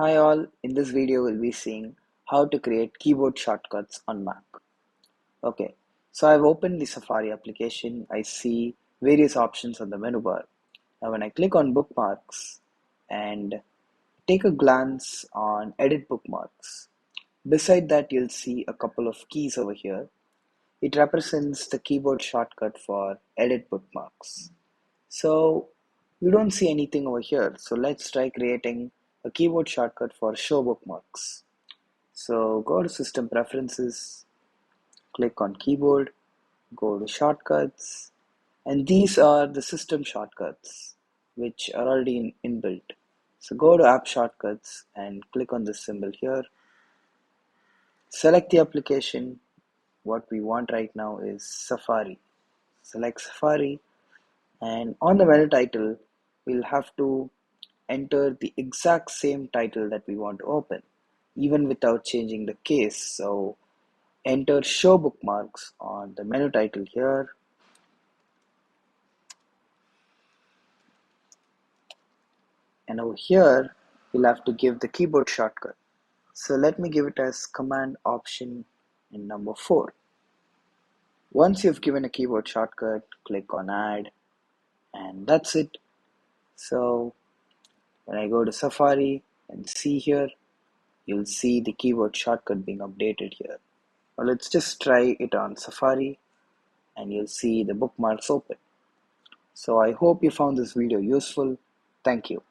Hi all, in this video we'll be seeing how to create keyboard shortcuts on Mac. Okay, so I've opened the Safari application. I see various options on the menu bar. Now when I click on bookmarks and take a glance on edit bookmarks, beside that you'll see a couple of keys over here. It represents the keyboard shortcut for edit bookmarks. So you don't see anything over here. So let's try creating a keyboard shortcut for show bookmarks. So go to System Preferences, click on Keyboard, go to Shortcuts, and these are the system shortcuts which are already inbuilt. So go to App Shortcuts and click on this symbol here. Select the application. What we want right now is Safari. Select Safari, and on the menu title, we'll have to enter the exact same title that we want to open, even without changing the case. So enter show bookmarks on the menu title here, and over here you'll have to give the keyboard shortcut. So let me give it as Command Option in number 4. Once you've given a keyboard shortcut, click on Add, and that's it. So when I go to Safari and see here, you'll see the keyboard shortcut being updated here. Now let's just try it on Safari and you'll see the bookmarks open. So I hope you found this video useful. Thank you.